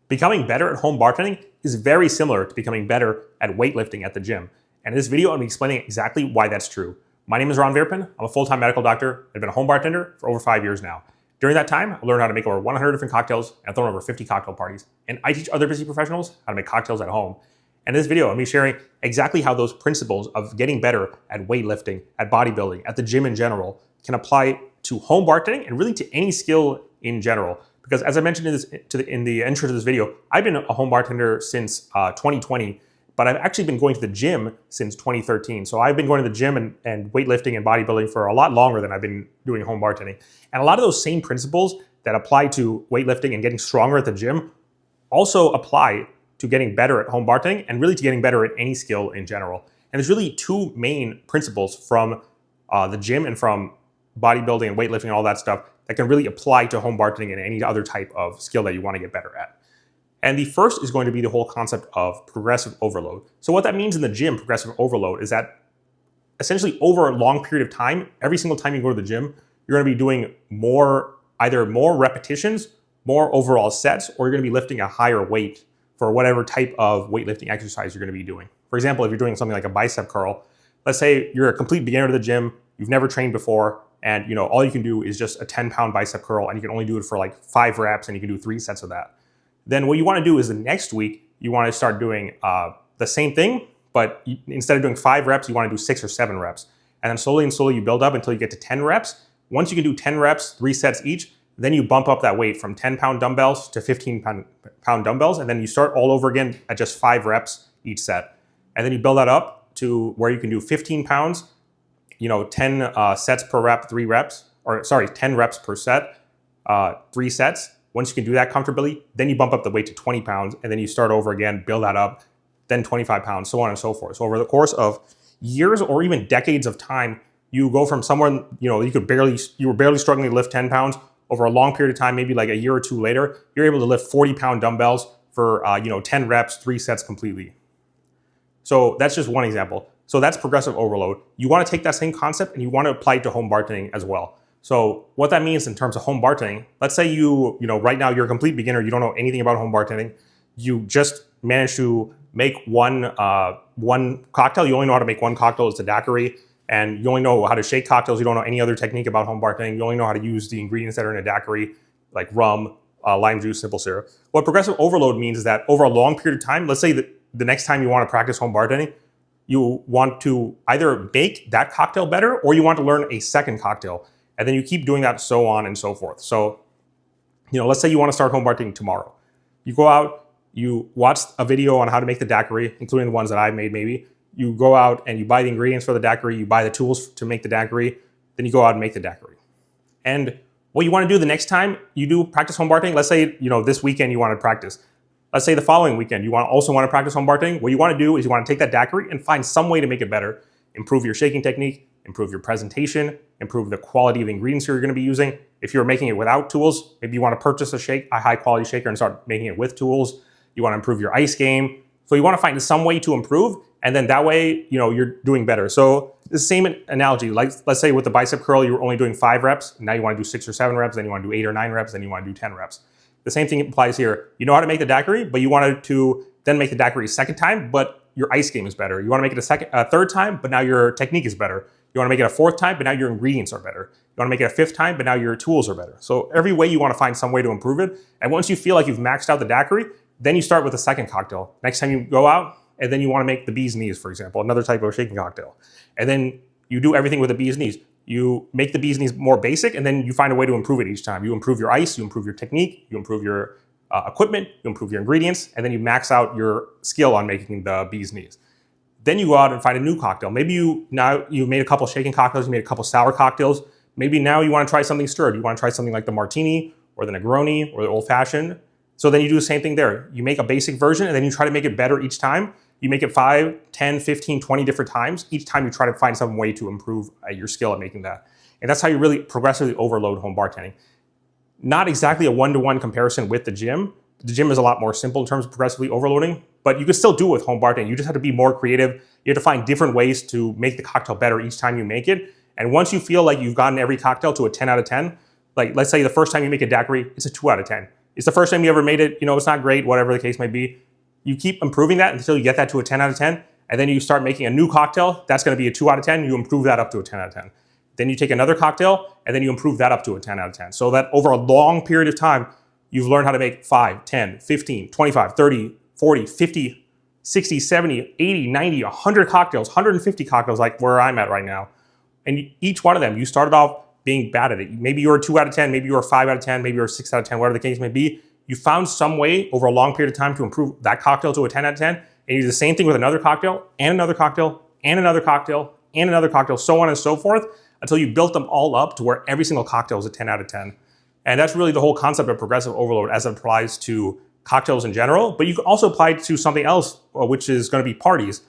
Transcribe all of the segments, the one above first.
Becoming better at home bartending is very similar to becoming better at weightlifting at the gym. And in this video, I'm going to be explaining exactly why that's true. My name is Ron Verpen. I'm a full-time medical doctor. I've been a home bartender for over 5 years now. During that time, I learned how to make over 100 different cocktails and I've thrown over 50 cocktail parties. And I teach other busy professionals how to make cocktails at home. And in this video, I'm going to be sharing exactly how those principles of getting better at weightlifting, at bodybuilding, at the gym in general, can apply to home bartending and really to any skill in general. Because as I mentioned in the intro to this video, I've been a home bartender since 2020, but I've actually been going to the gym since 2013. So I've been going to the gym and weightlifting and bodybuilding for a lot longer than I've been doing home bartending. And a lot of those same principles that apply to weightlifting and getting stronger at the gym also apply to getting better at home bartending and really to getting better at any skill in general. And there's really two main principles from the gym and from bodybuilding and weightlifting and all that stuff that can really apply to home bartending and any other type of skill that you want to get better at. And the first is going to be the whole concept of progressive overload. So what that means in the gym, progressive overload, is that essentially over a long period of time, every single time you go to the gym, you're going to be doing either more repetitions, more overall sets, or you're going to be lifting a higher weight for whatever type of weightlifting exercise you're going to be doing. For example, if you're doing something like a bicep curl, let's say you're a complete beginner to the gym, you've never trained before, and all you can do is just a 10-pound bicep curl, and you can only do it for like 5 reps, and you can do 3 sets of that. Then what you want to do is the next week, you want to start doing the same thing, but instead of doing 5 reps, you want to do 6 or 7 reps. And then slowly and slowly you build up until you get to 10 reps. Once you can do 10 reps, 3 sets each, then you bump up that weight from 10-pound dumbbells to 15-pound dumbbells, and then you start all over again at just 5 reps each set. And then you build that up to where you can do 15 pounds, 10 sets per rep, 10 reps per set, 3 sets. Once you can do that comfortably, then you bump up the weight to 20 pounds, and then you start over again, build that up, then 25 pounds, so on and so forth. So over the course of years or even decades of time, you go from somewhere, you were barely struggling to lift 10 pounds. Over a long period of time, maybe like a year or two later, you're able to lift 40-pound dumbbells for 10 reps, 3 sets completely. So that's just one example. So that's progressive overload. You want to take that same concept and you want to apply it to home bartending as well. So what that means in terms of home bartending, let's say right now you're a complete beginner, you don't know anything about home bartending, you just managed to make one cocktail, you only know how to make one cocktail, it's a daiquiri, and you only know how to shake cocktails, you don't know any other technique about home bartending, you only know how to use the ingredients that are in a daiquiri, like rum, lime juice, simple syrup. What progressive overload means is that over a long period of time, let's say that the next time you want to practice home bartending, you want to either make that cocktail better or you want to learn a second cocktail. And then you keep doing that, so on and so forth. So, let's say you want to start home bartending tomorrow. You go out, you watch a video on how to make the daiquiri, including the ones that I've made maybe. You go out and you buy the ingredients for the daiquiri, you buy the tools to make the daiquiri, then you go out and make the daiquiri. And what you want to do the next time you do practice home bartending, let's say, this weekend you want to practice. Let's say the following weekend you also want to practice home bartending. What you want to do is you want to take that daiquiri and find some way to make it better. Improve your shaking technique, improve your presentation, improve the quality of the ingredients you're going to be using. If you're making it without tools, maybe you want to purchase a high quality shaker and start making it with tools. You want to improve your ice game. So you want to find some way to improve, and then that way, you're doing better. So the same analogy, like let's say with the bicep curl, you were only doing 5 reps. Now you want to do 6 or 7 reps, then you want to do 8 or 9 reps, then you want to do 10 reps. The same thing applies here. You know how to make the daiquiri, but you wanted to then make the daiquiri a second time, but your ice game is better. You want to make it a third time, but now your technique is better. You want to make it a 4th time, but now your ingredients are better. You want to make it a 5th time, but now your tools are better. So every way you want to find some way to improve it. And once you feel like you've maxed out the daiquiri, then you start with a second cocktail. Next time you go out, and then you want to make the bee's knees, for example, another type of shaking cocktail. And then you do everything with the bee's knees. You make the bee's knees more basic, and then you find a way to improve it each time. You improve your ice, you improve your technique, you improve your equipment, you improve your ingredients, and then you max out your skill on making the bee's knees. Then you go out and find a new cocktail. Maybe you made a couple shaking cocktails, you made a couple sour cocktails. Maybe now you want to try something stirred. You want to try something like the martini or the Negroni or the old fashioned. So then you do the same thing there. You make a basic version and then you try to make it better each time. You make it 5, 10, 15, 20 different times. Each time you try to find some way to improve your skill at making that. And that's how you really progressively overload home bartending. Not exactly a one-to-one comparison with the gym. The gym is a lot more simple in terms of progressively overloading, but you can still do it with home bartending. You just have to be more creative. You have to find different ways to make the cocktail better each time you make it. And once you feel like you've gotten every cocktail to a 10 out of 10, like let's say the first time you make a daiquiri, it's a 2 out of 10. It's the first time you ever made it, it's not great, whatever the case may be. You keep improving that until you get that to a 10 out of 10, and then you start making a new cocktail, that's gonna be a 2 out of 10, you improve that up to a 10 out of 10. Then you take another cocktail, and then you improve that up to a 10 out of 10. So that over a long period of time, you've learned how to make 5, 10, 15, 25, 30, 40, 50, 60, 70, 80, 90, 100 cocktails, 150 cocktails, like where I'm at right now. And each one of them, you started off being bad at it. Maybe you were 2 out of 10, maybe you were 5 out of 10, maybe you were 6 out of 10, whatever the case may be. You found some way over a long period of time to improve that cocktail to a 10 out of 10, and you do the same thing with another cocktail, and another cocktail, and another cocktail, and another cocktail, so on and so forth, until you built them all up to where every single cocktail is a 10 out of 10. And that's really the whole concept of progressive overload as it applies to cocktails in general, but you can also apply it to something else, which is gonna be parties.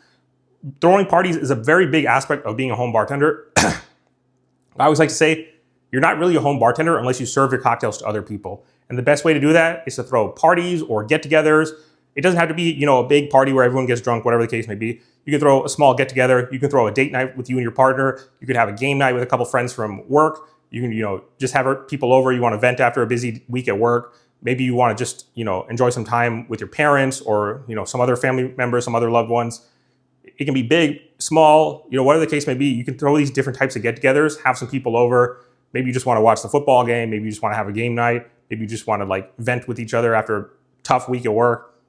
Throwing parties is a very big aspect of being a home bartender. I always like to say, you're not really a home bartender unless you serve your cocktails to other people. And the best way to do that is to throw parties or get-togethers. It doesn't have to be, a big party where everyone gets drunk, whatever the case may be. You can throw a small get-together. You can throw a date night with you and your partner. You could have a game night with a couple friends from work. You can, just have people over. You want to vent after a busy week at work. Maybe you want to just, enjoy some time with your parents or, some other family members, some other loved ones. It can be big, small, whatever the case may be. You can throw these different types of get-togethers, have some people over. Maybe you just want to watch the football game. Maybe you just want to have a game night. Maybe you just want to vent with each other after a tough week at work.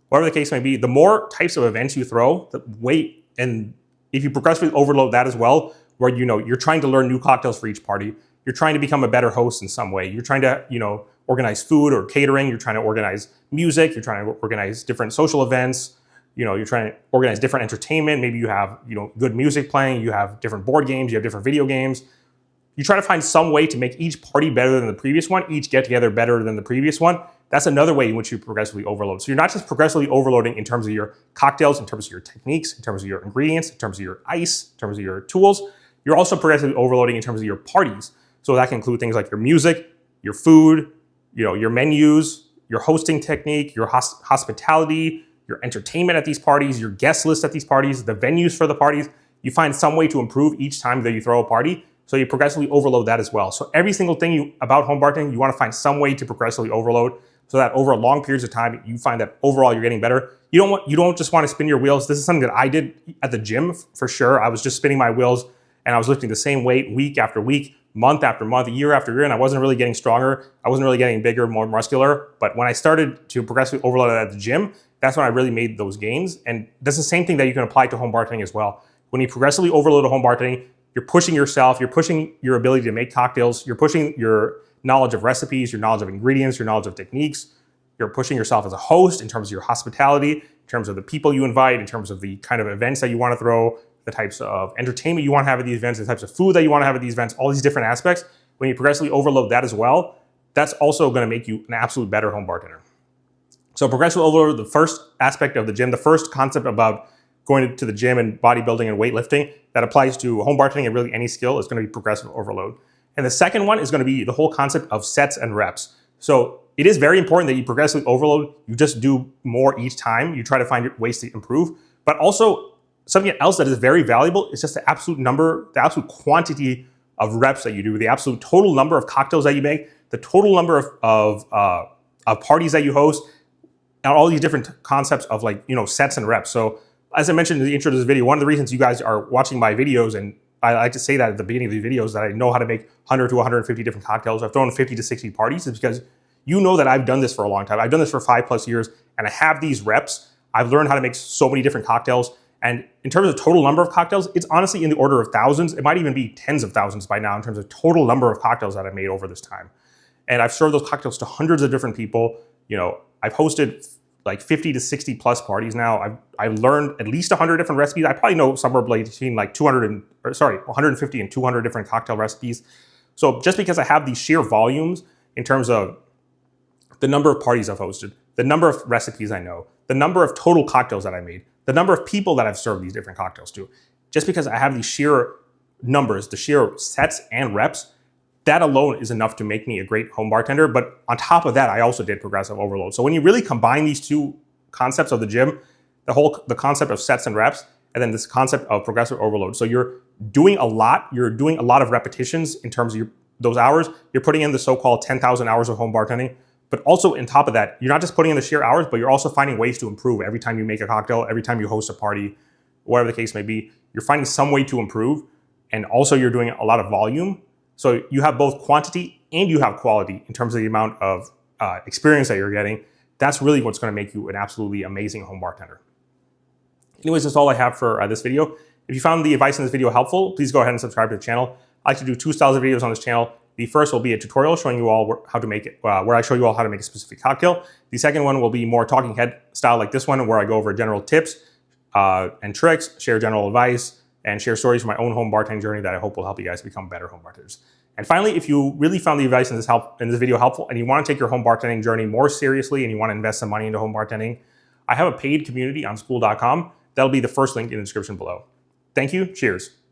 Whatever the case may be, the more types of events you throw, the weight, and if you progressively overload that as well, where you're trying to learn new cocktails for each party, you're trying to become a better host in some way. You're trying to, organize food or catering. You're trying to organize music. You're trying to organize different social events. You're trying to organize different entertainment. Maybe you have, good music playing. You have different board games. You have different video games. You try to find some way to make each party better than the previous one, each get-together better than the previous one. That's another way in which you progressively overload. So you're not just progressively overloading in terms of your cocktails, in terms of your techniques, in terms of your ingredients, in terms of your ice, in terms of your tools. You're also progressively overloading in terms of your parties. So that can include things like your music, your food, your menus, your hosting technique, your hospitality, your entertainment at these parties, your guest list at these parties, the venues for the parties. You find some way to improve each time that you throw a party. So you progressively overload that as well. So every single thing about home bartending, you want to find some way to progressively overload so that over long periods of time, you find that overall you're getting better. You don't just want to spin your wheels. This is something that I did at the gym for sure. I was just spinning my wheels and I was lifting the same weight week after week, month after month, year after year, and I wasn't really getting stronger. I wasn't really getting bigger, more muscular. But when I started to progressively overload at the gym, that's when I really made those gains. And that's the same thing that you can apply to home bartending as well. When you progressively overload a home bartending, you're pushing yourself, you're pushing your ability to make cocktails, you're pushing your knowledge of recipes, your knowledge of ingredients, your knowledge of techniques, you're pushing yourself as a host in terms of your hospitality, in terms of the people you invite, in terms of the kind of events that you want to throw, the types of entertainment you want to have at these events, the types of food that you want to have at these events, all these different aspects. When you progressively overload that as well, that's also going to make you an absolute better home bartender. So progressive overload, the first aspect of the gym, the first concept about going to the gym and bodybuilding and weightlifting that applies to home bartending and really any skill is going to be progressive overload. And the second one is going to be the whole concept of sets and reps. So it is very important that you progressively overload. You just do more each time. You try to find ways to improve. But also something else that is very valuable is just the absolute number, the absolute quantity of reps that you do, the absolute total number of cocktails that you make, the total number of parties that you host, and all these different concepts of sets and reps. So as I mentioned in the intro to this video, one of the reasons you guys are watching my videos, and I like to say that at the beginning of these videos, that I know how to make 100 to 150 different cocktails. I've thrown 50 to 60 parties, is because you know that I've done this for a long time. I've done this for 5+ years, and I have these reps. I've learned how to make so many different cocktails. And in terms of total number of cocktails, it's honestly in the order of thousands. It might even be tens of thousands by now in terms of total number of cocktails that I've made over this time. And I've served those cocktails to hundreds of different people. I've hosted like 50 to 60 plus parties now. I've learned at least 100 different recipes. I probably know somewhere between 150 and 200 different cocktail recipes. So just because I have these sheer volumes in terms of the number of parties I've hosted, the number of recipes I know, the number of total cocktails that I made, the number of people that I've served these different cocktails to, just because I have these sheer numbers, the sheer sets and reps, that alone is enough to make me a great home bartender. But on top of that, I also did progressive overload. So when you really combine these two concepts of the gym, the concept of sets and reps, and then this concept of progressive overload. So you're doing a lot of repetitions in terms of those hours. You're putting in the so-called 10,000 hours of home bartending, But also on top of that, you're not just putting in the sheer hours, but you're also finding ways to improve every time you make a cocktail, every time you host a party, whatever the case may be. You're finding some way to improve, and also you're doing a lot of volume. So you have both quantity and you have quality in terms of the amount of experience that you're getting. That's really what's going to make you an absolutely amazing home bartender. Anyways, that's all I have for this video. If you found the advice in this video helpful, please go ahead and subscribe to the channel. I like to do 2 styles of videos on this channel. The first will be a tutorial showing you all how to make it, where I show you all how to make a specific cocktail. The second one will be more talking head style like this one, where I go over general tips and tricks, share general advice, and share stories from my own home bartending journey that I hope will help you guys become better home bartenders. And finally, if you really found the advice in this video helpful and you want to take your home bartending journey more seriously and you want to invest some money into home bartending, I have a paid community on Skool.com. That'll be the first link in the description below. Thank you. Cheers.